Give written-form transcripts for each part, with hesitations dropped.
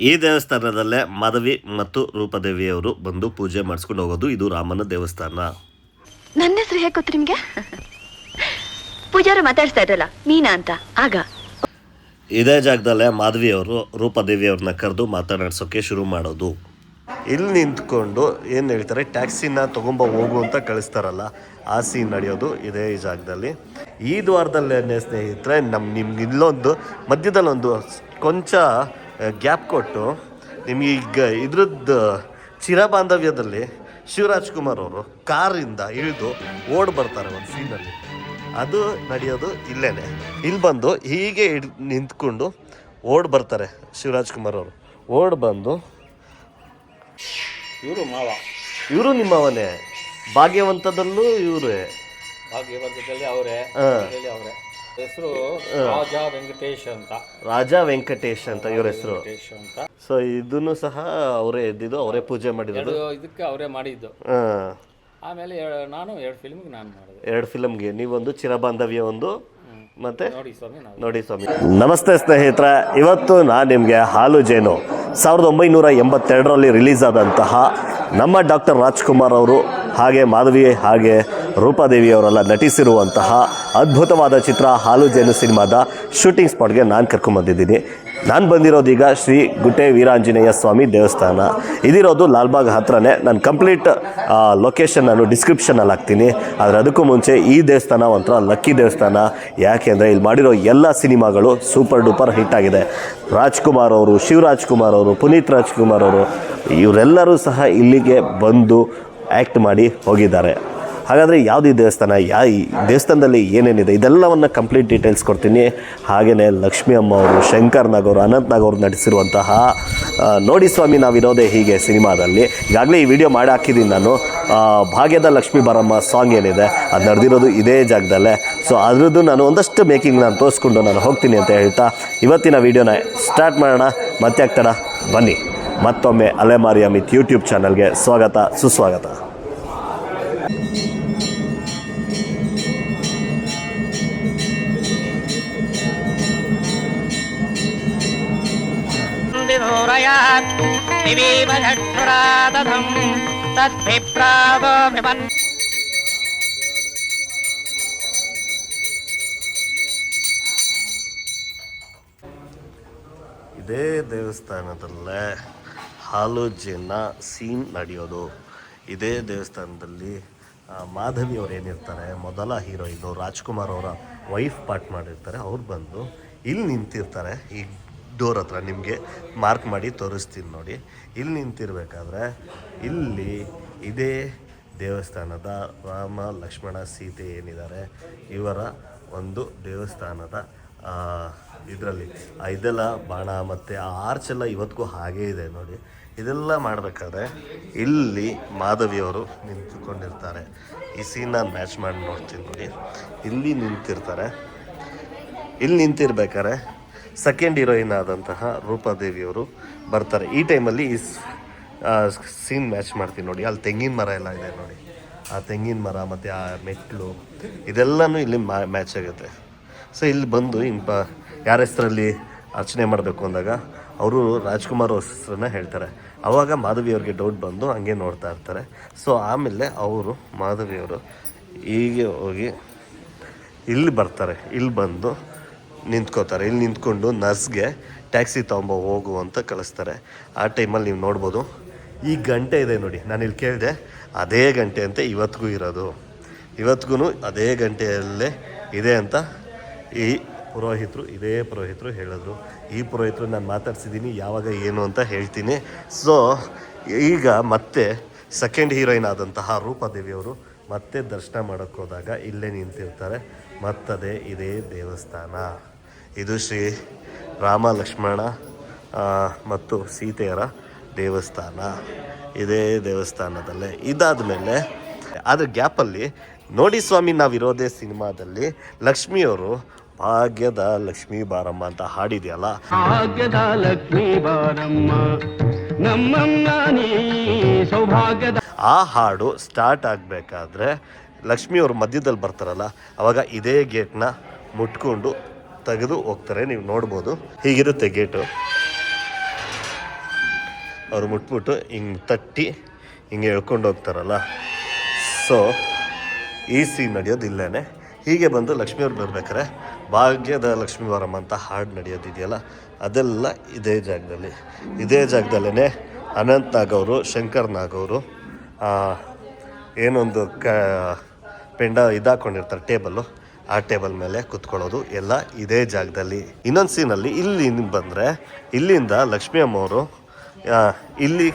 ಈ ದೇವಸ್ಥಾನದಲ್ಲೇ ಮಾಧವಿ ಮತ್ತು ರೂಪದೇವಿಯವರು ಬಂದು ಪೂಜೆ ಮಾಡಿಸ್ಕೊಂಡು ಹೋಗೋದು. ಇದು ರಾಮನ ದೇವಸ್ಥಾನ. ನನ್ನ ಹೆಸರು ಹೇಗೆ ಗೊತ್ತು ನಿಮ್ಗೆ? ಪೂಜಾರು ಮಾತಾಡ್ಸ್ತಾ ಇದ್ರಲ್ಲ ಮೀನಾ ಅಂತ. ಆಗ ಇದೇ ಜಾಗದಲ್ಲೇ ಮಾಧವಿಯವರು ರೂಪದೇವಿಯವ್ರನ್ನ ಕರೆದು ಮಾತನಾಡ್ಸೋಕೆ ಶುರು ಮಾಡೋದು. ಇಲ್ಲಿ ನಿಂತ್ಕೊಂಡು ಏನು ಹೇಳ್ತಾರೆ, ಟ್ಯಾಕ್ಸಿನ ತೊಗೊಂಬ ಹೋಗು ಅಂತ ಕಳಿಸ್ತಾರಲ್ಲ, ಆ ಸೀನ್ ನಡೆಯೋದು ಇದೇ ಈ ಜಾಗದಲ್ಲಿ. ಈ ದ್ವಾರದಲ್ಲೇ ಸ್ನೇಹಿತರೆ ನಿಮ್ಗೆ ಇಲ್ಲೊಂದು ಮಧ್ಯದಲ್ಲೊಂದು ಕೊಂಚ ಗ್ಯಾಪ್ ಕೊಟ್ಟು ನಿಮಗೀಗ ಇದ್ರದ್ದು ಚಿರಬಾಂಧವ್ಯದಲ್ಲಿ ಶಿವರಾಜ್ ಕುಮಾರ್ ಅವರು ಕಾರಿಂದ ಇಳಿದು ಓಡ್ ಬರ್ತಾರೆ ಒಂದು ಸೀನಲ್ಲಿ. ಅದು ನಡೆಯೋದು ಇಲ್ಲೇನೆ. ಇಲ್ಲಿ ಬಂದು ಹೀಗೆ ನಿಂತ್ಕೊಂಡು ಓಡ್ ಬರ್ತಾರೆ ಶಿವರಾಜ್ ಕುಮಾರ್ ಅವರು. ಓಡ್ ಬಂದು ಇವರು ನಿಮ್ಮವನೇ, ಭಾಗ್ಯವಂತದಲ್ಲೂ ಇವರೇ, ಭಾಗ್ಯವಂತದಲ್ಲಿ ಅವರೇ. ಹೆಸರು ರಾಜಾ ವೆಂಕಟೇಶ್ ಅಂತ ಇವ್ರ ಹೆಸರು. ಸೊ ಇದನ್ನು ಸಹ ಅವರೇ ಎದ್ದಿದ್ದು, ಅವರೇ ಪೂಜೆ ಮಾಡಿದ್ದು, ಇದಕ್ಕೆ ಅವರೇ ಮಾಡಿದ್ದು. ಆಮೇಲೆ ನಾನು 2 ಫಿಲ್ಮ್ಗೆ ನಾನು ಮಾಡಿದೆ. 2 ಫಿಲ್ಮ್ಗೆ ನೀವೊಂದು, ಚಿರಬಾಂಧವ್ಯ ಒಂದು, ಮತ್ತೆ ನೋಡಿ ಸ್ವಾಮಿ. ನಮಸ್ತೆ ಸ್ನೇಹಿತರೆ, ಇವತ್ತು ನಾನು ನಿಮಗೆ ಹಾಲು ಜೇನು 1982ರಲ್ಲಿ ರಿಲೀಸ್ ಆದಂತಹ ನಮ್ಮ ಡಾಕ್ಟರ್ ರಾಜ್ಕುಮಾರ್ ಅವರು ಹಾಗೆ ಮಾಧವಿ ಹಾಗೆ ರೂಪಾದೇವಿಯವರೆಲ್ಲ ನಟಿಸಿರುವಂತಹ ಅದ್ಭುತವಾದ ಚಿತ್ರ ಹಾಲು ಜೇನು ಸಿನಿಮಾದ ಶೂಟಿಂಗ್ ಸ್ಪಾಟ್ಗೆ ನಾನು ಕರ್ಕೊಂಬಂದಿದ್ದೀನಿ. ನಾನು ಬಂದಿರೋದೀಗ ಶ್ರೀ ಗುಟ್ಟೆ ವೀರಾಂಜನೇಯ ಸ್ವಾಮಿ ದೇವಸ್ಥಾನ. ಇದಿರೋದು ಲಾಲ್ಬಾಗ್ ಹತ್ರನೇ. ನಾನು ಕಂಪ್ಲೀಟ್ ಲೊಕೇಶನ್ ನಾನು ಡಿಸ್ಕ್ರಿಪ್ಷನಲ್ಲಿ ಹಾಕ್ತೀನಿ. ಆದರೆ ಅದಕ್ಕೂ ಮುಂಚೆ ಈ ದೇವಸ್ಥಾನ ಒಂಥರ ಲಕ್ಕಿ ದೇವಸ್ಥಾನ. ಯಾಕೆಂದರೆ ಇಲ್ಲಿ ಮಾಡಿರೋ ಎಲ್ಲ ಸಿನಿಮಾಗಳು ಸೂಪರ್ ಡೂಪರ್ ಹಿಟ್ ಆಗಿದೆ. ರಾಜ್ಕುಮಾರ್ ಅವರು, ಶಿವರಾಜ್ ಕುಮಾರ್ ಅವರು, ಪುನೀತ್ ರಾಜ್ಕುಮಾರ್ ಅವರು, ಇವರೆಲ್ಲರೂ ಸಹ ಇಲ್ಲಿಗೆ ಬಂದು ಆ್ಯಕ್ಟ್ ಮಾಡಿ ಹೋಗಿದ್ದಾರೆ. ಹಾಗಾದರೆ ಯಾವುದು ಈ ದೇವಸ್ಥಾನ, ಈ ದೇವಸ್ಥಾನದಲ್ಲಿ ಏನೇನಿದೆ ಇದೆಲ್ಲವನ್ನು ಕಂಪ್ಲೀಟ್ ಡೀಟೇಲ್ಸ್ ಕೊಡ್ತೀನಿ. ಹಾಗೆಯೇ ಲಕ್ಷ್ಮೀ ಅಮ್ಮ ಅವರು, ಶಂಕರ್ ನಾಗ್ ಅವರು, ಅನಂತ್ ನಾಗ್ ಅವರು ನಟಿಸಿರುವಂತಹ ನೋಡಿ ಸ್ವಾಮಿ ನಾವಿರೋದೇ ಹೀಗೆ ಸಿನಿಮಾದಲ್ಲಿ ಈಗಾಗಲೇ ಈ ವಿಡಿಯೋ ಮಾಡಿ ಹಾಕಿದ್ದೀನಿ ನಾನು. ಭಾಗ್ಯದ ಲಕ್ಷ್ಮೀ ಬಾರಮ್ಮ ಸಾಂಗ್ ಏನಿದೆ ಅದು ನಡೆದಿರೋದು ಇದೇ ಜಾಗದಲ್ಲೇ. ಸೊ ಅದ್ರದ್ದು ನಾನು ಒಂದಷ್ಟು ಮೇಕಿಂಗ್ ನಾನು ತೋರಿಸ್ಕೊಂಡು ನಾನು ಹೋಗ್ತೀನಿ ಅಂತ ಹೇಳ್ತಾ ಇವತ್ತಿನ ವಿಡಿಯೋನ ಸ್ಟಾರ್ಟ್ ಮಾಡೋಣ. ಮತ್ತೆ ಆಗ್ತಾರ ಬನ್ನಿ. ಮತ್ತೊಮ್ಮೆ ಅಲೆಮಾರಿ ಅಮಿತ್ ಯೂಟ್ಯೂಬ್ ಚಾನಲ್ಗೆ ಸ್ವಾಗತ, ಸುಸ್ವಾಗತ. ಇದೇ ದೇವಸ್ಥಾನದಲ್ಲೇ ಹಾಲು ಜೇನ ಸೀನ್ ನಡೆಯೋದು. ಇದೇ ದೇವಸ್ಥಾನದಲ್ಲಿ ಮಾಧವಿ ಅವ್ರು ಏನಿರ್ತಾರೆ, ಮೊದಲ ಹೀರೋಯಿನು ರಾಜ್ಕುಮಾರ್ ಅವರ ವೈಫ್ ಪಾರ್ಟ್ ಮಾಡಿರ್ತಾರೆ, ಅವ್ರು ಬಂದು ಇಲ್ಲಿ ನಿಂತಿರ್ತಾರೆ. ಈ ಡೋರ್ ಹತ್ರ ನಿಮಗೆ ಮಾರ್ಕ್ ಮಾಡಿ ತೋರಿಸ್ತೀನಿ ನೋಡಿ. ಇಲ್ಲಿ ನಿಂತಿರ್ಬೇಕಾದ್ರೆ ಇಲ್ಲಿ ಇದೇ ದೇವಸ್ಥಾನದ ರಾಮ ಲಕ್ಷ್ಮಣ ಸೀತೆ ಏನಿದ್ದಾರೆ ಇವರ ಒಂದು ದೇವಸ್ಥಾನದ ಇದರಲ್ಲಿ ಇದೆಲ್ಲ ಬಾಣ ಮತ್ತು ಆ ಆರ್ಚೆಲ್ಲ ಇವತ್ತಿಗೂ ಹಾಗೇ ಇದೆ ನೋಡಿ. ಇದೆಲ್ಲ ಮಾಡಬೇಕಾದ್ರೆ ಇಲ್ಲಿ ಮಾಧವಿಯವರು ನಿಂತುಕೊಂಡಿರ್ತಾರೆ. ಈ ಸೀನ್ ನಾನು ಮ್ಯಾಚ್ ಮಾಡಿ ನೋಡ್ತೀನಿ ನೋಡಿ. ಇಲ್ಲಿ ನಿಂತಿರ್ತಾರೆ. ಇಲ್ಲಿ ನಿಂತಿರ್ಬೇಕಾದ್ರೆ ಸೆಕೆಂಡ್ ಹೀರೋಯಿನ್ ಆದಂತಹ ರೂಪಾದೇವಿಯವರು ಬರ್ತಾರೆ. ಈ ಟೈಮಲ್ಲಿ ಈ ಸೀನ್ ಮ್ಯಾಚ್ ಮಾಡ್ತೀನಿ ನೋಡಿ. ಅಲ್ಲಿ ತೆಂಗಿನ ಮರ ಎಲ್ಲ ಇದೆ ನೋಡಿ. ಆ ತೆಂಗಿನ ಮರ ಮತ್ತು ಆ ಮೆಟ್ಲು ಇದೆಲ್ಲನೂ ಇಲ್ಲಿ ಮ್ಯಾಚ್ ಆಗುತ್ತೆ. ಸೊ ಇಲ್ಲಿ ಬಂದು ಯಾರ ಹೆಸರಲ್ಲಿ ಅರ್ಚನೆ ಮಾಡಬೇಕು ಅಂದಾಗ ಅವರು ರಾಜ್ಕುಮಾರ್ ಅವ್ರ ಹೆಸರನ್ನ ಹೇಳ್ತಾರೆ. ಆವಾಗ ಮಾಧವಿಯವ್ರಿಗೆ ಡೌಟ್ ಬಂದು ಹಂಗೆ ನೋಡ್ತಾ ಇರ್ತಾರೆ. ಸೊ ಆಮೇಲೆ ಅವರು ಮಾಧವಿಯವರು ಹೀಗೆ ಹೋಗಿ ಇಲ್ಲಿ ಬರ್ತಾರೆ. ಇಲ್ಲಿ ಬಂದು ನಿಂತ್ಕೋತಾರೆ. ಇಲ್ಲಿ ನಿಂತ್ಕೊಂಡು ನರ್ಸ್ಗೆ ಟ್ಯಾಕ್ಸಿ ಹೋಗು ಅಂತ ಕಳಿಸ್ತಾರೆ. ಆ ಟೈಮಲ್ಲಿ ನೀವು ನೋಡ್ಬೋದು ಈ ಗಂಟೆ ಇದೆ ನೋಡಿ. ನಾನು ಇಲ್ಲಿ ಕೇಳಿದೆ, ಅದೇ ಗಂಟೆ ಅಂತ ಇವತ್ತಿಗೂ ಇರೋದು. ಇವತ್ತಿಗೂ ಅದೇ ಗಂಟೆಯಲ್ಲೇ ಇದೆ ಅಂತ ಈ ಇದೇ ಪುರೋಹಿತರು ಹೇಳಿದ್ರು. ಈ ಪುರೋಹಿತರು ನಾನು ಮಾತಾಡ್ಸಿದ್ದೀನಿ, ಯಾವಾಗ ಏನು ಅಂತ ಹೇಳ್ತೀನಿ. ಸೊ ಈಗ ಮತ್ತೆ ಸೆಕೆಂಡ್ ಹೀರೋಯಿನ್ ಆದಂತಹ ರೂಪಾದೇವಿಯವರು ಮತ್ತೆ ದರ್ಶನ ಮಾಡೋಕ್ಕೆ ಹೋದಾಗ ಇಲ್ಲೇ ನಿಂತಿರ್ತಾರೆ. ಮತ್ತದೇ ಇದೇ ದೇವಸ್ಥಾನ. ಇದು ಶ್ರೀ ರಾಮ ಲಕ್ಷ್ಮಣ ಮತ್ತು ಸೀತೆಯರ ದೇವಸ್ಥಾನ. ಇದೇ ದೇವಸ್ಥಾನದಲ್ಲೇ ಇದಾದ ಮೇಲೆ ಆದರೆ ಗ್ಯಾಪಲ್ಲಿ ನೋಡಿ ಸ್ವಾಮಿ ನಾವಿರೋದೇ ಸಿನಿಮಾದಲ್ಲಿ ಲಕ್ಷ್ಮಿಯವರು ಭಾಗ್ಯದ ಲಕ್ಷ್ಮೀ ಬಾರಮ್ಮ ಅಂತ ಹಾಡಿದೆಯಲ್ಲ, ಭಾಗ್ಯದ ಲಕ್ಷ್ಮೀ ಬಾರಮ್ಮ ನಮ್ಮಮ್ಮ ನೀ ಸೌಭಾಗ್ಯದ, ಆ ಹಾಡು ಸ್ಟಾರ್ಟ್ ಆಗಬೇಕಾದ್ರೆ ಲಕ್ಷ್ಮಿಯವರು ಮಧ್ಯದಲ್ಲಿ ಬರ್ತಾರಲ್ಲ, ಅವಾಗ ಇದೇ ಗೇಟ್ನ ಮುಟ್ಕೊಂಡು ತೆಗೆದು ಹೋಗ್ತಾರೆ. ನೀವು ನೋಡ್ಬೋದು, ಹೀಗಿರುತ್ತೆ ಗೇಟು. ಅವ್ರು ಮುಟ್ಬಿಟ್ಟು ಹಿಂಗೆ ತಟ್ಟಿ ಹಿಂಗೆ ಎಳ್ಕೊಂಡು ಹೋಗ್ತಾರಲ್ಲ. ಸೊ ಈ ಸೀನ್ ನಡೆಯೋದು ಇಲ್ಲೇ. ಹೀಗೆ ಬಂದು ಲಕ್ಷ್ಮಿಯವ್ರು ಬರ್ಬೇಕಾರೆ ಭಾಗ್ಯದ ಲಕ್ಷ್ಮೀ ವಾರಮ್ಮ ಅಂತ ಹಾಡು ನಡೆಯೋದಿದೆಯಲ್ಲ, ಅದೆಲ್ಲ ಇದೇ ಜಾಗದಲ್ಲೇ ಅನಂತ್ ನಾಗ್ ಅವರು, ಶಂಕರ್ ನಾಗ್ ಅವರು ಏನೊಂದು ಪೆಂಡ ಇದಾಕೊಂಡಿರ್ತಾರೆ ಟೇಬಲ್ಲು, ಆ ಟೇಬಲ್ ಮೇಲೆ ಕುತ್ಕೊಳ್ಳೋದು ಎಲ್ಲ ಇದೇ ಜಾಗದಲ್ಲಿ. ಇನ್ನೊಂದು ಸೀನಲ್ಲಿ ಇಲ್ಲಿ ಬಂದರೆ ಇಲ್ಲಿಂದ ಲಕ್ಷ್ಮೀ ಅಮ್ಮವರು ಇಲ್ಲಿ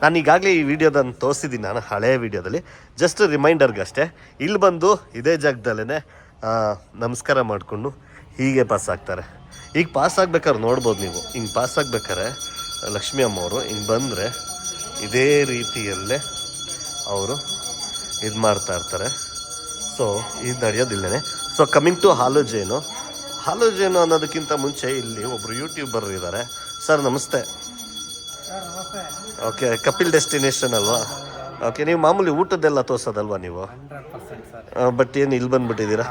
ನಾನು ಈಗಾಗಲೇ ಈ ವಿಡಿಯೋದನ್ನು ತೋರಿಸಿದ್ದೀನಿ, ನಾನು ಹಳೆಯ ವಿಡಿಯೋದಲ್ಲಿ, ಜಸ್ಟ್ ರಿಮೈಂಡರ್ಗಷ್ಟೇ. ಇಲ್ಲಿ ಬಂದು ಇದೇ ಜಾಗದಲ್ಲೇ ನಮಸ್ಕಾರ ಮಾಡಿಕೊಂಡು ಹೀಗೆ ಪಾಸ್ ಆಗ್ತಾರೆ. ಈಗ ಪಾಸ್ ಆಗ್ಬೇಕಾದ್ರೆ ನೋಡ್ಬೋದು ನೀವು, ಹಿಂಗೆ ಪಾಸ್ ಆಗ್ಬೇಕಾದ್ರೆ ಲಕ್ಷ್ಮೀ ಅಮ್ಮವರು ಹಿಂಗೆ ಬಂದರೆ ಇದೇ ರೀತಿಯಲ್ಲೇ ಅವರು ಇದು ಮಾಡ್ತಾ ಇರ್ತಾರೆ. ಸೊ ಇದು ನಡೆಯೋದಿಲ್ಲೇ. ಸೊ ಕಮಿಂಗ್ ಟು ಹಾಲು ಜೇನು ಅನ್ನೋದಕ್ಕಿಂತ ಮುಂಚೆ ಇಲ್ಲಿ ಒಬ್ಬರು ಯೂಟ್ಯೂಬರ್ ಇದ್ದಾರೆ. ಸರ್ ನಮಸ್ತೆ. ಓಕೆ, ಕಪಿಲ್ ಡೆಸ್ಟಿನೇಷನ್ ಅಲ್ವಾ? ಓಕೆ, ನೀವು ಮಾಮೂಲಿ ಊಟದ್ದೆಲ್ಲ ತೋರ್ಸೋದಲ್ವಾ ನೀವು? ಬಟ್ ಏನು ಇಲ್ಲಿ ಬಂದ್ಬಿಟ್ಟಿದ್ದೀರಾ?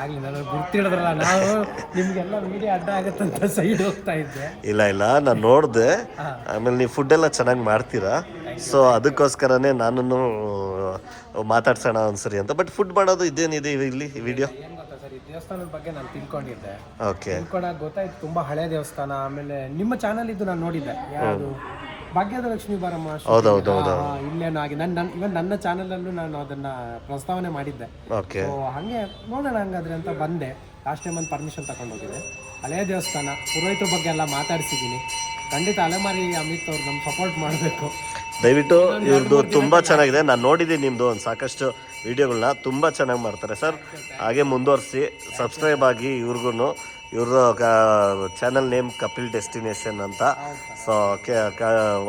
ಇಲ್ಲ ನಾನು ನೋಡಿದೆ. ಆಮೇಲೆ ನೀವು ಫುಡ್ ಎಲ್ಲ ಚೆನ್ನಾಗಿ ಮಾಡ್ತೀರಾ, ಸೊ ಅದಕ್ಕೋಸ್ಕರನೇ ನಾನು ಮಾತಾಡ್ಸೋಣ ಒಂದ್ಸರಿ ಅಂತ. ಬಟ್ ಫುಡ್ ಮಾಡೋದು ಇದೇನಿದೆ ಇಲ್ಲಿ ವಿಡಿಯೋ? ದೇವಸ್ಥಾನದ ಬಗ್ಗೆ ನಾನು ತಿಳ್ಕೊಂಡಿದ್ದೆ. ಓಕೆ, ತಿಳ್ಕೊಂಡಾಗ ಗೊತ್ತಾಯ್ತು ತುಂಬಾ ಹಳೆ ದೇವಸ್ಥಾನ. ಆಮೇಲೆ ನಿಮ್ಮ ಚಾನಲ್ ಇದು ನಾನು ನೋಡಿದ್ದೆ, ಯಾವುದು ಭಾಗ್ಯದ ಲಕ್ಷ್ಮೀ ಬಾರಮ್ಮ. ಹೌದೌದು. ಇಲ್ಲೇನು ಆಗಿ ನನ್ನ ಚಾನಲ್ ಅಲ್ಲೂ ನಾನು ಅದನ್ನ ಪ್ರಸ್ತಾವನೆ ಮಾಡಿದ್ದೆ. ಓಕೆ, ಹಂಗೆ ನೋಡೋಣ ಹಂಗಾದ್ರೆ ಅಂತ ಬಂದೆ. ಲಾಸ್ಟ್ ಟೈಮ್ ಒಂದು ಪರ್ಮಿಷನ್ ತಗೊಂಡು ಹೋಗಿದ್ದೆ. ಹಳೆಯ ದೇವಸ್ಥಾನ, ಪುರೋಹಿತರ ಬಗ್ಗೆ ಎಲ್ಲ ಮಾತಾಡ್ಸಿದ್ದೀನಿ. ಖಂಡಿತ ಅಲೆಮಾರಿ ಅಮಿತ್ ಅವ್ರು ನಮ್ಗೆ ಸಪೋರ್ಟ್ ಮಾಡಬೇಕು. ದಯವಿಟ್ಟು ಇವ್ರದ್ದು ತುಂಬ ಚೆನ್ನಾಗಿದೆ. ನಾನು ನೋಡಿದ್ದೀನಿ ನಿಮ್ಮದು ಒಂದು ಸಾಕಷ್ಟು ವಿಡಿಯೋಗಳನ್ನ, ತುಂಬ ಚೆನ್ನಾಗಿ ಮಾಡ್ತಾರೆ ಸರ್. ಹಾಗೆ ಮುಂದುವರಿಸಿ, ಸಬ್ಸ್ಕ್ರೈಬ್ ಆಗಿ ಇವ್ರಿಗೂ. ಇವ್ರ ಚಾನಲ್ ನೇಮ್ ಕಪಿಲ್ ಡೆಸ್ಟಿನೇಷನ್ ಅಂತ. ಸೊ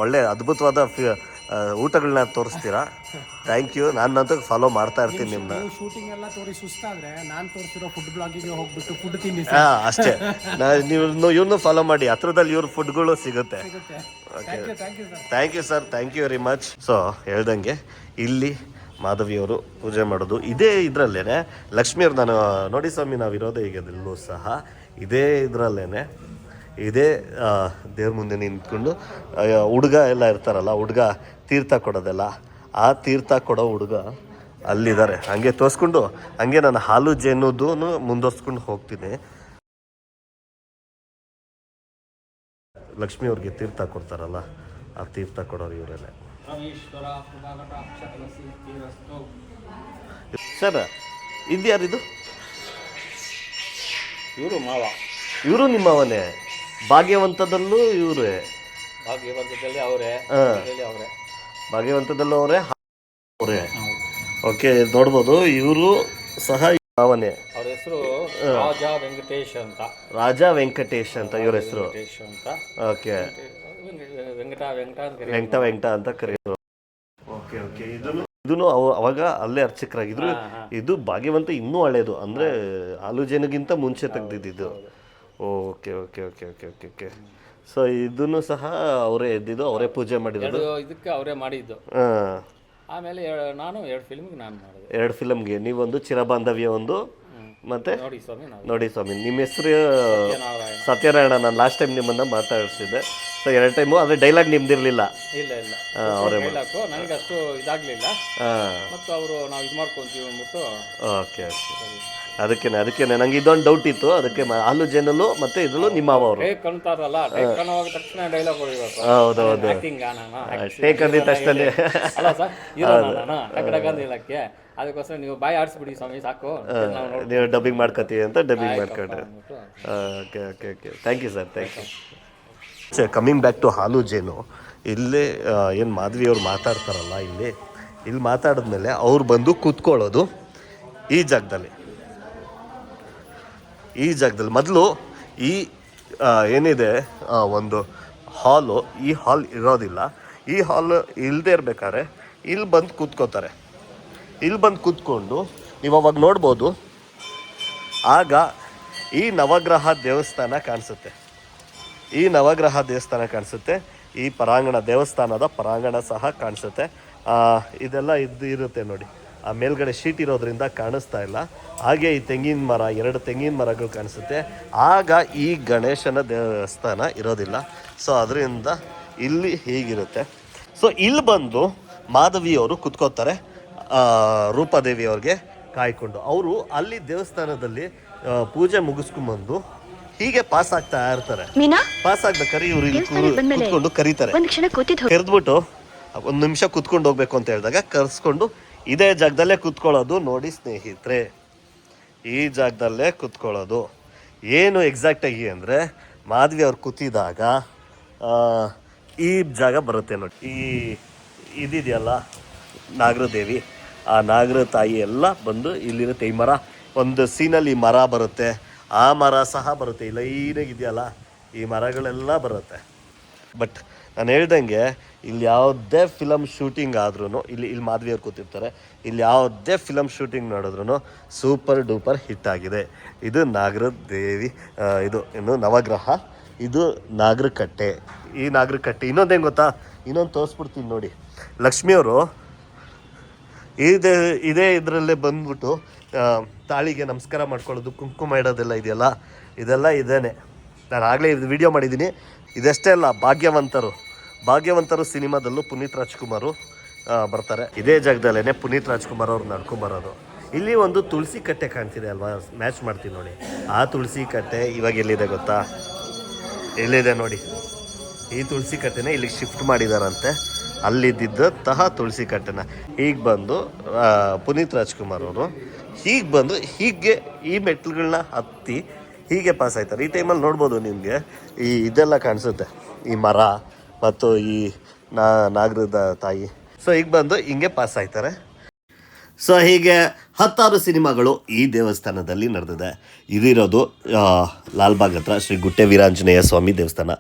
ಒಳ್ಳೆ ಅದ್ಭುತವಾದ ಊಟಗಳನ್ನ ತೋರಿಸ್ತೀರಾ. Thank you. ನಾನಂತೂ ಫಾಲೋ ಮಾಡ್ತಾ ಇರ್ತೀನಿ ನಿಮ್ಮನ್ನ. ಶೂಟಿಂಗ್ ಎಲ್ಲ ತೋರಿಸಿ ಸುಸ್ತಾದ್ರೆ ನಾನು ತೋರಿಸಿರೋ ಫುಡ್ ಬ್ಲಾಗಿಗೆ ಹೋಗ್ಬಿಟ್ಟು ಫುಡ್ ತಿನ್ನಿ. ಅಷ್ಟೇ, ನೀವು ಇವ್ರನ್ನೂ ಫಾಲೋ ಮಾಡಿ, ಹತ್ರದಲ್ಲಿ ಇವ್ರ ಫುಡ್ಗಳು ಸಿಗುತ್ತೆ. Thank you sir, thank you very much. So ಹೇಳ್ದಂಗೆ ಇಲ್ಲಿ ಮಾಧವಿಯವರು ಪೂಜೆ ಮಾಡೋದು ಇದೇ ಇದರಲ್ಲೇ. ಲಕ್ಷ್ಮಿಯವ್ರು ನಾನು ನೋಡಿ ಸ್ವಾಮಿ, ನಾವಿರೋದೇ ಈಗದೆಲ್ಲೂ ಸಹ ಇದೇ ದೇವ್ರ ಮುಂದೆ ನಿಂತ್ಕೊಂಡು ಹುಡುಗ ಎಲ್ಲ ಇರ್ತಾರಲ್ಲ, ಹುಡುಗ ತೀರ್ಥ ಕೊಡೋದೆಲ್ಲ, ಆ ತೀರ್ಥ ಕೊಡೋ ಹುಡುಗ ಅಲ್ಲಿದ್ದಾರೆ. ಹಂಗೆ ತೋರಿಸ್ಕೊಂಡು ಹಂಗೆ ನಾನು ಹಾಲು ಜೇನುದು ಮುಂದುವರ್ಸ್ಕೊಂಡು ಹೋಗ್ತೀನಿ. ಲಕ್ಷ್ಮಿಯವ್ರಿಗೆ ತೀರ್ಥ ಕೊಡ್ತಾರಲ್ಲ, ಆ ತೀರ್ಥ ಕೊಡೋರು ಇವರೇ. ಸರ್ ಇದು ಯಾರಿದು? ಇವರು ಮಾವ. ಇವರು ನಿಮ್ಮವನೇ? ಭಾಗ್ಯವಂತದಲ್ಲೂ ಇವರೇ? ಭಾಗ್ಯವಂತದಲ್ಲಿ ಅವರೇ. ಭಾಗ್ಯವಂತದಲ್ಲೂ ಅವರೇ. ಓಕೆ, ನೋಡ್ಬೋದು ಇವರು ಸಹ ಅವನೇ. ಅವ್ರ ಹೆಸರು ರಾಜಾ ವೆಂಕಟೇಶ್ ಅಂತ. ರಾಜಾ ವೆಂಕಟೇಶ್ ಅಂತ ಇವ್ರ ಹೆಸರು. ಓಕೆ, ವೆಂಕಟ ಅಂತ ಕರೆಯೋದು. ಓಕೆ, ಇದನ್ನು ಅವಾಗ ಅಲ್ಲೇ ಅರ್ಚಕರಾಗಿದ್ರು. ಇದು ಭಾಗ್ಯವಂತ ಇನ್ನೂ ಹಳೇದು, ಅಂದ್ರೆ ಹಾಲು ಜೇನುಗಿಂತ ಮುಂಚೆ ತೆಗ್ದಿದ್ದು. ಓಕೆ. ಸೊ ಇದನ್ನು ಸಹ ಅವರೇ ಎದ್ದಿದ್ದು, ಅವರೇ ಪೂಜೆ ಮಾಡಿದ್ದು. ಇದಕ್ಕೆ ಅವರೇ ಮಾಡಿದ್ದು. ಆಮೇಲೆ ನಾನು 2 ಫಿಲ್ಮ್ಗೆ ನಾನು ಮಾಡಿದೆ. 2 ಫಿಲ್ಮ್ಗೆ ನೀವೊಂದು ಚಿರಬಾಂಧವ್ಯ ಒಂದು, ಮತ್ತೆ ನೋಡಿ ಸ್ವಾಮಿ. ನಿಮ್ಮ ಹೆಸರು ಸತ್ಯನಾರಾಯಣ. ನಾನು ಲಾಸ್ಟ್ ಟೈಮ್ ನಿಮ್ಮನ್ನ ಮಾತಾಡಿಸಿದ್ದೆ. ಸೊ 2 ಟೈಮು, ಆದರೆ ಡೈಲಾಗ್ ನಿಮ್ದಿರಲಿಲ್ಲ. ಇಲ್ಲ ಅವರೇ ನನಗೆ ಅಷ್ಟು ಇದಾಗಲಿಲ್ಲ. ಮತ್ತು ಅವರು ನಾವು ಇದು ಮಾಡ್ಕೊಂತೀವಿ ಅಂದ್ಬಿಟ್ಟು. ಓಕೆ, ಅದಕ್ಕೆ ನಂಗೆ ಇದೊಂದು ಡೌಟ್ ಇತ್ತು. ಅದಕ್ಕೆ ಹಾಲು ಜೇನಲ್ಲೂ ಮತ್ತೆ ಇದ್ರಲ್ಲೂ ನಿಮ್ಮ ಅವರು ಕಾಣ್ತಾರಲ್ಲ, ತಕ್ಷಣ ಡೈಲಾಗ್ ಹೊಡಿಬೇಕು. ಹೌದೌದು, ಟೇಕ್ ಅಂದಿದ ತಕ್ಷಣ ಅಲ್ಲ ಸರ್, ಹೇಳಕ್ಕೆ ಅದಕ್ಕೋಸ್ಕರ ನೀವು ಬಾಯಿ ಆಡಿಸ್ಬಿಡಿ ಸ್ವಾಮಿ ಸಾಕು, ನೀವು ಡಬ್ಬಿಂಗ್ ಮಾಡ್ಕೊತೀವಿ ಅಂತ ಡಬ್ಬಿಂಗ್ ಮಾಡ್ಕೊಂಡ್ರೆ. Okay. Thank you sir, thank you. Coming back to Haalu Jenu, ಇಲ್ಲೇ ಏನು ಮಾಧವಿಯವ್ರು ಮಾತಾಡ್ತಾರಲ್ಲ, ಇಲ್ಲಿ ಮಾತಾಡಿದ್ಮೇಲೆ ಅವ್ರು ಬಂದು ಕೂತ್ಕೊಳ್ಳೋದು ಈ ಜಾಗದಲ್ಲಿ. ಮೊದಲು ಈ ಏನಿದೆ ಒಂದು ಹಾಲು, ಈ ಹಾಲ್ ಇರೋದಿಲ್ಲ. ಈ ಹಾಲ್ ಇಲ್ಲದೆ ಇರಬೇಕಾದ್ರೆ ಇಲ್ಲಿ ಬಂದು ಕೂತ್ಕೋತಾರೆ. ಇಲ್ಲಿ ಬಂದು ಕೂತ್ಕೊಂಡು ನೀವು ಅವಾಗ ನೋಡ್ಬೋದು, ಆಗ ಈ ನವಗ್ರಹ ದೇವಸ್ಥಾನ ಕಾಣಿಸುತ್ತೆ. ಈ ದೇವಸ್ಥಾನದ ಪರಾಂಗಣ ಸಹ ಕಾಣಿಸುತ್ತೆ. ಇದೆಲ್ಲ ಇರುತ್ತೆ ನೋಡಿ. ಆ ಮೇಲ್ಗಡೆ ಶೀಟ್ ಇರೋದ್ರಿಂದ ಕಾಣಿಸ್ತಾ ಇಲ್ಲ. ಹಾಗೆ ಈ ತೆಂಗಿನ ಮರ, 2 ತೆಂಗಿನ ಮರಗಳು ಕಾಣಿಸುತ್ತೆ. ಆಗ ಈ ಗಣೇಶನ ದೇವಸ್ಥಾನ ಇರೋದಿಲ್ಲ. ಸೊ ಅದರಿಂದ ಇಲ್ಲಿ ಹೀಗಿರುತ್ತೆ. ಸೊ ಇಲ್ಲಿ ಬಂದು ಮಾಧವಿಯವರು ಕುತ್ಕೋತಾರೆ ರೂಪಾದೇವಿಯವ್ರಿಗೆ ಕಾಯ್ಕೊಂಡು. ಅವರು ಅಲ್ಲಿ ದೇವಸ್ಥಾನದಲ್ಲಿ ಪೂಜೆ ಮುಗಿಸ್ಕೊಂಡ್ಬಂದು ಹೀಗೆ ಪಾಸ್ ಆಗ್ತಾ ಇರ್ತಾರೆ. ಪಾಸ್ ಆಗ್ಬೇಕಾದ್ರೆ ಇವ್ರು ಇಲ್ಲಿ ಕುತ್ಕೊಂಡು ಕರೀತಾರೆ. ಕರೆದ್ಬಿಟ್ಟು 1 ನಿಮಿಷ ಕುತ್ಕೊಂಡು ಹೋಗ್ಬೇಕು ಅಂತ ಹೇಳಿದಾಗ ಕರೆಸ್ಕೊಂಡು ಇದೇ ಜಾಗದಲ್ಲೇ ಕುತ್ಕೊಳ್ಳೋದು. ನೋಡಿ ಸ್ನೇಹಿತರೆ, ಈ ಜಾಗದಲ್ಲೇ ಕುತ್ಕೊಳ್ಳೋದು. ಏನು ಎಕ್ಸಾಕ್ಟಾಗಿ ಅಂದರೆ ಮಾಧವಿ ಅವ್ರು ಕೂತಿದಾಗ ಈ ಜಾಗ ಬರುತ್ತೆ ನೋಡಿ. ಇದಿದೆಯಲ್ಲ ನಾಗರದೇವಿ, ಆ ನಾಗರ ತಾಯಿ ಎಲ್ಲ ಬಂದು ಇಲ್ಲಿರುತ್ತೆ. ಈ ಮರ ಒಂದು ಸೀನಲ್ಲಿ ಮರ ಬರುತ್ತೆ, ಆ ಮರ ಸಹ ಬರುತ್ತೆ. ಈ ಲೈನಾಗಿದೆಯಲ್ಲ ಈ ಮರಗಳೆಲ್ಲ ಬರುತ್ತೆ. ಬಟ್ ನಾನು ಹೇಳ್ದಂಗೆ ಇಲ್ಲಿ ಯಾವುದೇ ಫಿಲಮ್ ಶೂಟಿಂಗ್ ಆದ್ರೂ ಇಲ್ಲಿ ಮಾಧವಿಯವ್ರು ಕೂತಿರ್ತಾರೆ. ಇಲ್ಲಿ ಯಾವುದೇ ಫಿಲಮ್ ಶೂಟಿಂಗ್ ನೋಡಿದ್ರು ಸೂಪರ್ ಡೂಪರ್ ಹಿಟ್ ಆಗಿದೆ. ಇದು ನಾಗರದೇವಿ, ಇದು ಇನ್ನು ನವಗ್ರಹ, ಇದು ನಾಗರಕಟ್ಟೆ. ಈ ನಾಗರಕಟ್ಟೆ ಇನ್ನೊಂದೇನು ಗೊತ್ತಾ, ಇನ್ನೊಂದು ತೋರಿಸ್ಬಿಡ್ತೀನಿ ನೋಡಿ. ಲಕ್ಷ್ಮಿಯವರು ಇದೇ ಇದರಲ್ಲೇ ಬಂದ್ಬಿಟ್ಟು ತಾಳಿಗೆ ನಮಸ್ಕಾರ ಮಾಡ್ಕೊಳ್ಳೋದು, ಕುಂಕುಮ ಇಡೋದೆಲ್ಲ ಇದೆಯಲ್ಲ, ಇದೆಲ್ಲ ಇದೇನೆ. ನಾನು ಆಗಲೇ ಇದು ವಿಡಿಯೋ ಮಾಡಿದ್ದೀನಿ. ಇದಷ್ಟೇ ಅಲ್ಲ, ಭಾಗ್ಯವಂತರು ಸಿನಿಮಾದಲ್ಲೂ ಪುನೀತ್ ರಾಜ್ಕುಮಾರು ಬರ್ತಾರೆ. ಇದೇ ಜಾಗದಲ್ಲೇ ಪುನೀತ್ ರಾಜ್ಕುಮಾರ್ ಅವ್ರು ನಡ್ಕೊಂಬರೋದು. ಇಲ್ಲಿ ಒಂದು ತುಳಸಿ ಕಟ್ಟೆ ಕಾಣ್ತಿದೆ ಅಲ್ವಾ, ಮ್ಯಾಚ್ ಮಾಡ್ತೀನಿ ನೋಡಿ. ಆ ತುಳಸಿ ಕಟ್ಟೆ ಇವಾಗ ಎಲ್ಲಿದೆ ಗೊತ್ತಾ, ಎಲ್ಲಿದೆ ನೋಡಿ. ಈ ತುಳಸಿ ಕಟ್ಟೆನ ಇಲ್ಲಿಗೆ ಶಿಫ್ಟ್ ಮಾಡಿದಾರಂತೆ. ಅಲ್ಲಿದ್ದಂತಹ ತುಳಸಿ ಕಟ್ಟೆನ ಹೀಗೆ ಬಂದು ಪುನೀತ್ ರಾಜ್ಕುಮಾರ್ ಅವರು ಹೀಗೆ ಬಂದು ಹೀಗೆ ಈ ಮೆಟ್ಲುಗಳನ್ನ ಹತ್ತಿ ಹೀಗೆ ಪಾಸ್ ಆಯ್ತಾರೆ. ಈ ಟೈಮಲ್ಲಿ ನೋಡ್ಬೋದು ನಿಮಗೆ ಇದೆಲ್ಲ ಕಾಣಿಸುತ್ತೆ, ಈ ಮರ ಮತ್ತು ಈ ನಾಗರದ ತಾಯಿ. ಸೊ ಈಗ ಬಂದು ಹಿಂಗೆ ಪಾಸ್ ಆಯ್ತಾರೆ. ಸೊ ಹೀಗೆ 10 ಸಿನಿಮಾಗಳು ಈ ದೇವಸ್ಥಾನದಲ್ಲಿ ನಡೆದಿದೆ. ಇದಿರೋದು ಲಾಲ್ಬಾಗ್ ಹತ್ರ ಶ್ರೀ ಗುಟ್ಟೆ ವೀರಾಂಜನೇಯ ಸ್ವಾಮಿ ದೇವಸ್ಥಾನ.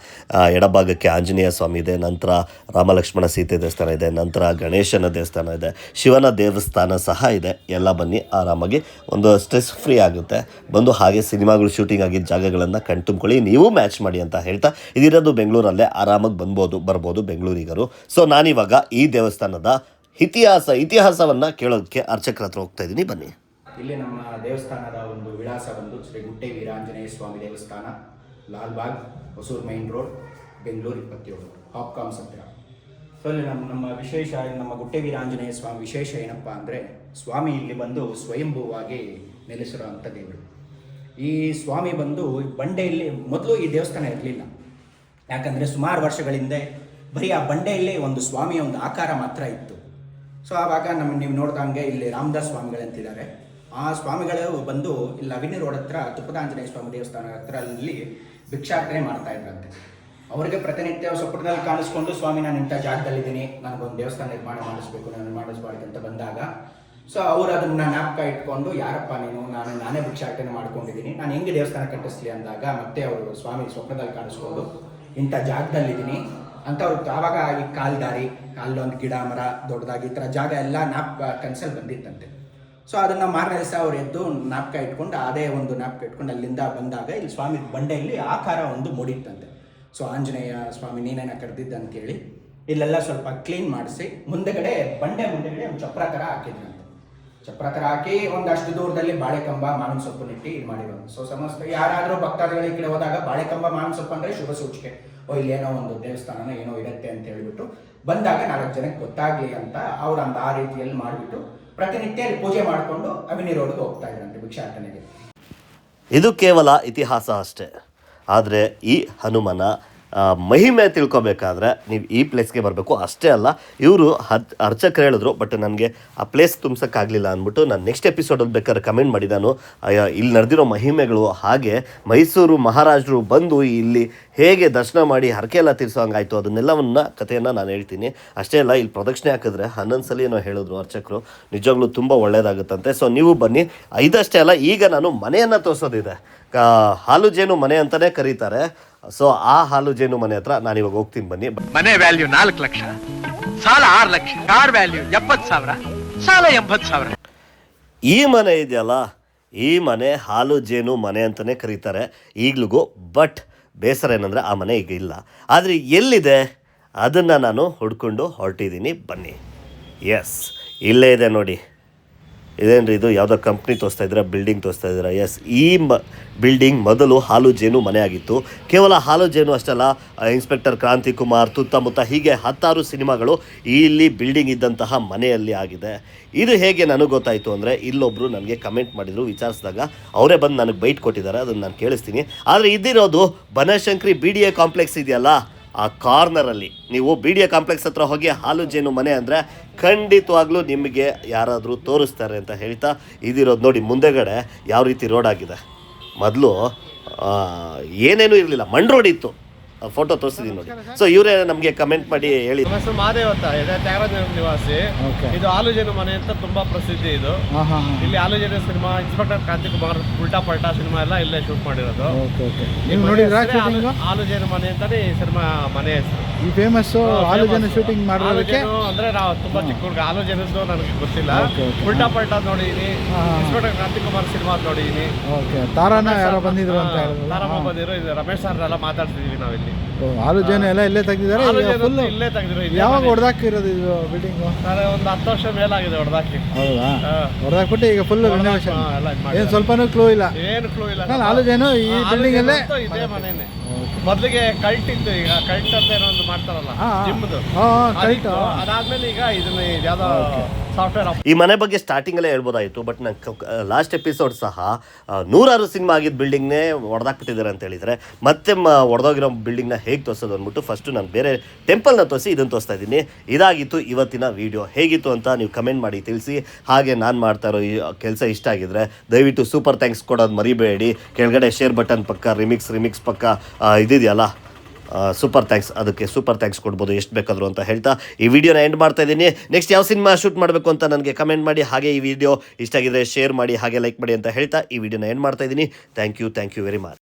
ಎಡಭಾಗಕ್ಕೆ ಆಂಜನೇಯ ಸ್ವಾಮಿ ಇದೆ, ನಂತರ ರಾಮಲಕ್ಷ್ಮಣ ಸೀತೆ ದೇವಸ್ಥಾನ ಇದೆ, ನಂತರ ಗಣೇಶನ ದೇವಸ್ಥಾನ ಇದೆ, ಶಿವನ ದೇವಸ್ಥಾನ ಸಹ ಇದೆ. ಎಲ್ಲ ಬನ್ನಿ, ಆರಾಮಾಗಿ ಒಂದು ಸ್ಟ್ರೆಸ್ ಫ್ರೀ ಆಗುತ್ತೆ. ಬಂದು ಹಾಗೆ ಸಿನಿಮಾಗಳು ಶೂಟಿಂಗ್ ಆಗಿದ್ದ ಜಾಗಗಳನ್ನು ಕಣ್ತುಂಬ್ಕೊಳ್ಳಿ, ನೀವು ಮ್ಯಾಚ್ ಮಾಡಿ ಅಂತ ಹೇಳ್ತಾ, ಇದಿರೋದು ಬೆಂಗಳೂರಲ್ಲೇ, ಆರಾಮಾಗಿ ಬರ್ಬೋದು ಬೆಂಗಳೂರಿಗರು. ಸೊ ನಾನಿವಾಗ ಈ ದೇವಸ್ಥಾನದ ಇತಿಹಾಸವನ್ನು ಕೇಳೋದಕ್ಕೆ ಅರ್ಚಕರ ಹತ್ರ ಹೋಗ್ತಾ ಇದ್ದೀನಿ, ಬನ್ನಿ. ಇಲ್ಲಿ ನಮ್ಮ ದೇವಸ್ಥಾನದ ಒಂದು ವಿಳಾಸ ಬಂದು ಶ್ರೀ ಗುಟ್ಟೆ ವೀರಾಂಜನೇಯ ಸ್ವಾಮಿ ದೇವಸ್ಥಾನ, ಲಾಲ್ಬಾಗ್, ಹೊಸೂರು ಮೈನ್ ರೋಡ್, ಬೆಂಗಳೂರು 27, ಹಾಪ್ಕಾಮ್ಸ್ ಹತ್ತಿರ. ಸೊ ಇಲ್ಲಿ ನಮ್ಮ ವಿಶೇಷ, ನಮ್ಮ ಗುಟ್ಟೆ ವೀರಾಂಜನೇಯ ಸ್ವಾಮಿ ವಿಶೇಷ ಏನಪ್ಪ ಅಂದರೆ, ಸ್ವಾಮಿ ಇಲ್ಲಿ ಬಂದು ಸ್ವಯಂಭೂವಾಗಿ ನೆಲೆಸಿರುವಂಥ ದೇವರು. ಈ ಸ್ವಾಮಿ ಬಂದು ಬಂಡೆಯಲ್ಲಿ, ಮೊದಲು ಈ ದೇವಸ್ಥಾನ ಇರಲಿಲ್ಲ. ಯಾಕಂದರೆ ಸುಮಾರು ವರ್ಷಗಳ ಹಿಂದೆ ಬರೀ ಆ ಬಂಡೆಯಲ್ಲೇ ಒಂದು ಸ್ವಾಮಿಯ ಒಂದು ಆಕಾರ ಮಾತ್ರ ಇತ್ತು. ಸೊ ಆವಾಗ ನೀವು ನೋಡ್ದಂಗೆ ಇಲ್ಲಿ ರಾಮದಾಸ್ ಸ್ವಾಮಿಗಳಂತಿದ್ದಾರೆ. ಆ ಸ್ವಾಮಿಗಳು ಬಂದು ಇಲ್ಲಿ ಅವಿನಿ ರೋಡ್ ಹತ್ರ ತುಪ್ಪದಾಂಜನೇಯ ಸ್ವಾಮಿ ದೇವಸ್ಥಾನ ಹತ್ರ ಅಲ್ಲಿ ಭಿಕ್ಷಾಟನೆ ಮಾಡ್ತಾ ಇದ್ರಂತೆ. ಅವರಿಗೆ ಪ್ರತಿನಿತ್ಯ ಸ್ವಪ್ನದಲ್ಲಿ ಕಾಣಿಸ್ಕೊಂಡು, ಸ್ವಾಮಿ ನಾನು ಇಂಥ ಜಾಗದಲ್ಲಿದ್ದೀನಿ, ನನಗೊಂದು ದೇವಸ್ಥಾನ ನಿರ್ಮಾಣ ಮಾಡಿಸ್ಬಾರ್ದು ಅಂತ ಬಂದಾಗ, ಸೊ ಅವರು ಅದನ್ನ ಜ್ಞಾಪಕ ಇಟ್ಕೊಂಡು, ಯಾರಪ್ಪ ನೀನು, ನಾನೇ ಭಿಕ್ಷಾಟನೆ ಮಾಡ್ಕೊಂಡಿದ್ದೀನಿ, ನಾನು ಹೆಂಗೆ ದೇವಸ್ಥಾನ ಕಟ್ಟಿಸ್ಲಿ ಅಂದಾಗ, ಮತ್ತೆ ಅವರು ಸ್ವಾಮಿ ಸ್ವಪ್ನದಲ್ಲಿ ಕಾಣಿಸ್ಕೊಂಡು ಇಂಥ ಜಾಗದಲ್ಲಿದ್ದೀನಿ ಅಂತ ಅವ್ರು ಆವಾಗ ಈ ಕಾಲ್ದಾರಿ, ಅಲ್ಲೊಂದು ಗಿಡ ಮರ ದೊಡ್ಡದಾಗಿ ಈ ಥರ ಜಾಗ ಎಲ್ಲ ಕನಸಲ್ಲಿ ಬಂದಿತ್ತಂತೆ. ಸೊ ಅದನ್ನು ಮಾರನೇ ದಿವಸ ಅವ್ರು ಎದ್ದು ಜ್ಞಾಪಕ ಇಟ್ಕೊಂಡು, ಅದೇ ಒಂದು ಜ್ಞಾಪಕ ಇಟ್ಕೊಂಡು ಅಲ್ಲಿಂದ ಬಂದಾಗ ಇಲ್ಲಿ ಸ್ವಾಮಿ ಬಂಡೆಯಲ್ಲಿ ಆಕಾರ ಒಂದು ಮೂಡಿತ್ತಂತೆ. ಸೊ ಆಂಜನೇಯ ಸ್ವಾಮಿ ನೀನೇನ ಕರೆದಿದ್ದ ಅಂತೇಳಿ ಇಲ್ಲೆಲ್ಲ ಸ್ವಲ್ಪ ಕ್ಲೀನ್ ಮಾಡಿಸಿ, ಮುಂದೆಗಡೆ ಮುಂದೆಗಡೆ ಒಂದು ಚಪ್ರ ಥರ ಹಾಕಿದ್ರಂತೆ. ಚಪ್ರ ಥರ ಹಾಕಿ ಒಂದಷ್ಟು ದೂರದಲ್ಲಿ ಬಾಳೆಕಂಬ, ಮಾವಿನ ಸೊಪ್ಪು ನೆಟ್ಟಿ ಇದು ಮಾಡಿರೋದು. ಸೊ ಸಮಸ್ತ ಯಾರಾದರೂ ಭಕ್ತಾದಿಗಳು ಈ ಕಡೆ ಹೋದಾಗ ಬಾಳೆಕಂಬ, ಮಾವಿನ ಸೊಪ್ಪು ಅಂದರೆ ಶುಭ ಸೂಚಿಕೆ. ಇಲ್ಲೇನೋ ಒಂದು ದೇವಸ್ಥಾನ ಏನೋ ಇರುತ್ತೆ ಅಂತ ಹೇಳಿಬಿಟ್ಟು ಬಂದಾಗ 4 ಜನಕ್ಕೆ ಗೊತ್ತಾಗಲಿ ಅಂತ ಅವ್ರು ಆ ರೀತಿಯಲ್ಲಿ ಮಾಡಿಬಿಟ್ಟು ಪ್ರತಿನಿತ್ಯ ಪೂಜೆ ಮಾಡಿಕೊಂಡು ಅವಿನಿ ರೋಡ್ಗೆ ಹೋಗ್ತಾ ಇದ್ರಂತೆ ಭಿಕ್ಷಾಟನೆಗೆ. ಇದು ಕೇವಲ ಇತಿಹಾಸ ಅಷ್ಟೇ. ಆದರೆ ಈ ಹನುಮನ ಮಹಿಮೆ ತಿಳ್ಕೊಬೇಕಾದ್ರೆ ನೀವು ಈ ಪ್ಲೇಸ್ಗೆ ಬರಬೇಕು. ಅಷ್ಟೇ ಅಲ್ಲ, ಇವರು ಅರ್ಚಕರು ಹೇಳಿದ್ರು, ಬಟ್ ನನಗೆ ಆ ಪ್ಲೇಸ್ ತುಂಬಿಸೋಕ್ಕಾಗಲಿಲ್ಲ ಅಂದ್ಬಿಟ್ಟು ನಾನು ನೆಕ್ಸ್ಟ್ ಎಪಿಸೋಡಲ್ಲಿ ಬೇಕಾದ್ರೆ ಕಮೆಂಟ್ ಮಾಡಿ ನಾನು ಇಲ್ಲಿ ನಡೆದಿರೋ ಮಹಿಮೆಗಳು, ಹಾಗೆ ಮೈಸೂರು ಮಹಾರಾಜರು ಬಂದು ಇಲ್ಲಿ ಹೇಗೆ ದರ್ಶನ ಮಾಡಿ ಹರಕೆ ಎಲ್ಲ ತೀರಿಸೋಂಗಾಯ್ತು, ಕಥೆಯನ್ನು ನಾನು ಹೇಳ್ತೀನಿ. ಅಷ್ಟೇ ಅಲ್ಲ, ಇಲ್ಲಿ ಪ್ರದಕ್ಷಿಣೆ ಹಾಕಿದ್ರೆ 11 ಸಲ ಏನೋ ಹೇಳಿದ್ರು ಅರ್ಚಕರು, ನಿಜವಾಗ್ಲೂ ತುಂಬ ಒಳ್ಳೆಯದಾಗುತ್ತಂತೆ. ಸೊ ನೀವು ಬನ್ನಿ. ಇದಷ್ಟೇ ಅಲ್ಲ, ಈಗ ನಾನು ಮನೆಯನ್ನು ತೋರಿಸೋದಿದೆ. ಹಾಲು ಜೇನು ಮನೆ ಅಂತಲೇ ಕರೀತಾರೆ. ಸೊ ಆ ಹಾಲು ಜೇನು ಮನೆ ಹತ್ರ ನಾನು ಇವಾಗ ಹೋಗ್ತೀನಿ, ಬನ್ನಿ. ಮನೆ ವ್ಯಾಲ್ಯೂ 4 ಲಕ್ಷ, ಸಾಲ 6 ಲಕ್ಷ, ಕಾರ್ ವ್ಯಾಲ್ಯೂ 70,000, ಸಾಲ 80,000. ಈ ಮನೆ ಇದೆಯಲ್ಲ, ಈ ಮನೆ ಹಾಲು ಜೇನು ಮನೆ ಅಂತಲೇ ಕರೀತಾರೆ ಈಗ್ಲಿಗೂ. ಬಟ್ ಬೇಸರ ಏನಂದರೆ ಆ ಮನೆ ಈಗ ಇಲ್ಲ. ಆದರೆ ಎಲ್ಲಿದೆ ಅದನ್ನು ನಾನು ಹುಡ್ಕೊಂಡು ಹೊರಟಿದ್ದೀನಿ, ಬನ್ನಿ. ಎಸ್, ಇಲ್ಲೇ ಇದೆ ನೋಡಿ. ಇದೇನ್ರಿ ಇದು ಯಾವುದೋ ಕಂಪ್ನಿ ತೋರಿಸ್ತಾ ಇದ್ದೀರಾ, ಬಿಲ್ಡಿಂಗ್ ತೋರಿಸ್ತಾ ಇದ್ದೀರಾ? ಎಸ್, ಈ ಬಿಲ್ಡಿಂಗ್ ಮೊದಲು ಹಾಲು ಜೇನು ಮನೆ ಆಗಿತ್ತು. ಕೇವಲ ಹಾಲು ಜೇನು ಅಷ್ಟಲ್ಲ, ಇನ್ಸ್ಪೆಕ್ಟರ್ ಕ್ರಾಂತಿಕುಮಾರ್, ತುತ್ತಮುತ್ತ ಹೀಗೆ 10 ಸಿನಿಮಾಗಳು ಇಲ್ಲಿ ಬಿಲ್ಡಿಂಗ್ ಇದ್ದಂತಹ ಮನೆಯಲ್ಲಿ ಆಗಿದೆ. ಇದು ಹೇಗೆ ನನಗೆ ಗೊತ್ತಾಯಿತು ಅಂದರೆ, ಇಲ್ಲೊಬ್ಬರು ನನಗೆ ಕಮೆಂಟ್ ಮಾಡಿದರು. ವಿಚಾರಿಸಿದಾಗ ಅವರೇ ಬಂದು ನನಗೆ ಬೈಟ್ ಕೊಟ್ಟಿದ್ದಾರೆ, ಅದನ್ನು ನಾನು ಕೇಳಿಸ್ತೀನಿ. ಆದರೆ ಇದಿರೋದು ಬನಶಂಕರಿ BDA ಕಾಂಪ್ಲೆಕ್ಸ್ ಇದೆಯಲ್ಲ, ಆ ಕಾರ್ನರಲ್ಲಿ. ನೀವು BDA ಕಾಂಪ್ಲೆಕ್ಸ್ ಹತ್ರ ಹೋಗಿ ಹಾಲು ಜೇನು ಮನೆ ಅಂದರೆ ಖಂಡಿತವಾಗ್ಲೂ ನಿಮಗೆ ಯಾರಾದರೂ ತೋರಿಸ್ತಾರೆ ಅಂತ ಹೇಳ್ತಾ, ಇದಿರೋದು ನೋಡಿ ಮುಂದೆಗಡೆ ಯಾವ ರೀತಿ ರೋಡ್ ಆಗಿದೆ. ಮೊದಲು ಏನೇನೂ ಇರಲಿಲ್ಲ, ಮಣ್ ರೋಡ್ ಇತ್ತು. ಫೋಟೋ ತೋರಿಸಿದೀನಿ ನೋಡಿ. ಸೊ ಇವರೇ ನಮಗೆ ಕಮೆಂಟ್ ಮಾಡಿ ಹೇಳಿ. ಹೆಸರು ಮಹಾದೇವ್ ಅಂತ ಇದೆ, ತ್ಯಾಗರಾಜನಗರ ನಿವಾಸಿ. ಇದು ಹಾಲು ಜೇನು ಮನೆ ಅಂತ ತುಂಬಾ ಪ್ರಸಿದ್ಧಿ ಇದು. ಇಲ್ಲಿ ಹಾಲು ಜೇನು ಸಿನಿಮಾ, ಇನ್ಸ್ಪೆಕ್ಟರ್ ಕ್ರಾಂತಿಕುಮಾರ್, ಉಲ್ಟಾ ಪಲ್ಟಾ ಸಿನಿಮಾ ಎಲ್ಲ ಇಲ್ಲೇ ಶೂಟ್ ಮಾಡಿರೋದು. ಹಾಲು ಜೇನು ಮನೆ ಅಂತಾನೆ ಈ ಸಿನಿಮಾ ಮನೆ ಹೆಸರು. ಈ ಫೇಮಸ್ ಹಾಲು ಜೇನು ಶೂಟಿಂಗ್ ಮಾಡೋದಕ್ಕೆ ಅಂದ್ರೆ ನಾವು ತುಂಬಾ ಚಿಕ್ಕ ಹುಡುಗ, ಹಾಲು ಜೇನದ್ದು ನನಗೆ ಗೊತ್ತಿಲ್ಲ. ಉಲ್ಟಾ ಪಲ್ಟಾ ನೋಡಿದೀನಿ, ಇನ್ಸ್ಪೆಕ್ಟರ್ ಕ್ರಾಂತಿಕುಮಾರ್ ಸಿನಿಮಾ ನೋಡಿದೀನಿ. ತಾರಾನ ಯಾರೋ ಬಂದಿದ್ರು ಅಂತ ಹೇಳಿದ್ರು. ತಾರಮ್ಮ ಬಂದಿರೋ, ಇದು ರಮೇಶ್ ಸರ್ ಎಲ್ಲ ಮಾತಾಡ್ತಿದೀವಿ ನಾವಿಲ್ಲಿ. ಹಾಲು ಜೇನು ಎಲ್ಲ ಇಲ್ಲೇ ತೆಗ್ದಿದ್ದಾರೆ. ಇಲ್ಲೇ ತೆಗೆದಿರೋ. ಯಾವಾಗ ಹೊಡೆದಾಕಿರೋದು ಇದು ಬಿಲ್ಡಿಂಗ್? ಒಂದು 10 ವರ್ಷ ಮೇಲಾಗಿದೆ ಹೊಡೆದಾಕಿ. ಹೌದಾ? ಹೊಡೆದಾಕ್ಬಿಟ್ಟು ಈಗ ಫುಲ್ ರಿನೋವೇಷನ್. ಏನು ಸ್ವಲ್ಪನೂ ಕ್ಲೂ ಇಲ್ಲ? ಏನು ಕ್ಲೂ ಇಲ್ಲ. ಹಾಲು ಜೇನು ಈ ಬಿಲ್ಡಿಂಗ್ ಅಲ್ಲೇ ಇದೇ ಮನೇನೆ. ಮೊದಲಿಗೆ ಕಲ್ಟ್ ಇತ್ತು, ಈಗ ಕಲ್ಟ್ ಅಂತ ಏನೋ ಒಂದು ಮಾಡ್ತಾರಲ್ಲ ಜಿಮ್ದು, ಅದಾದ್ಮೇಲೆ ಈಗ ಇದನ್ನ ಯಾವ್ದೋ ಸಾಫ್ಟ್ವೇರ್. ಈ ಮನೆ ಬಗ್ಗೆ ಸ್ಟಾರ್ಟಿಂಗಲ್ಲೇ ಹೇಳ್ಬೋದಾಯಿತು, ಬಟ್ ನಂಗೆ ಲಾಸ್ಟ್ ಎಪಿಸೋಡ್ ಸಹ 100 ಸಿನಿಮಾ ಆಗಿದ್ದ ಬಿಲ್ಡಿಂಗ್ನೇ ಹೊಡೆದಾಕ್ಬಿಟ್ಟಿದ್ದಾರೆ ಅಂತ ಹೇಳಿದರೆ, ಮತ್ತೆ ಹೊಡೆದೋಗಿರೋ ಬಿಲ್ಡಿಂಗ್ನ ಹೇಗೆ ತೋರಿಸೋದು ಅಂದ್ಬಿಟ್ಟು ಫಸ್ಟು ನಾನು ಬೇರೆ ಟೆಂಪಲ್ನ ತೋರಿಸಿ ಇದನ್ನು ತೋರಿಸ್ತಾ ಇದ್ದೀನಿ. ಇದಾಗಿತ್ತು ಇವತ್ತಿನ ವಿಡಿಯೋ. ಹೇಗಿತ್ತು ಅಂತ ನೀವು ಕಮೆಂಟ್ ಮಾಡಿ ತಿಳಿಸಿ. ಹಾಗೆ ನಾನು ಮಾಡ್ತಾ ಇರೋ ಈ ಕೆಲಸ ಇಷ್ಟ ಆಗಿದ್ರೆ ದಯವಿಟ್ಟು ಸೂಪರ್ ಥ್ಯಾಂಕ್ಸ್ ಕೊಡೋದು ಮರಿಬೇಡಿ. ಕೆಳಗಡೆ ಶೇರ್ ಬಟನ್ ಪಕ್ಕ ರಿಮಿಕ್ಸ್ ಪಕ್ಕ ಇದಿದೆಯಲ್ಲ, ಸೂಪರ್ ಥ್ಯಾಂಕ್ಸ್, ಅದಕ್ಕೆ ಸೂಪರ್ ಥ್ಯಾಂಕ್ಸ್ ಕೊಡ್ಬೋದು ಎಷ್ಟು ಬೇಕಾದರೂ ಅಂತ ಹೇಳ್ತಾ ಈ ವಿಡಿಯೋನ ಎಂಡ್ ಮಾಡ್ತಾ ಇದ್ದೀನಿ. ನೆಕ್ಸ್ಟ್ ಯಾವ ಸಿನಿಮಾ ಶೂಟ್ ಮಾಡಬೇಕು ಅಂತ ನನಗೆ ಕಮೆಂಟ್ ಮಾಡಿ. ಹಾಗೆ ಈ ವಿಡಿಯೋ ಇಷ್ಟ ಆಗಿದ್ರೆ ಶೇರ್ ಮಾಡಿ, ಹಾಗೆ ಲೈಕ್ ಮಾಡಿ ಅಂತ ಹೇಳ್ತಾ ಈ ವಿಡಿಯೋನ ಎಂಡ್ ಮಾಡ್ತಾ ಇದ್ದೀನಿ. Thank you very much.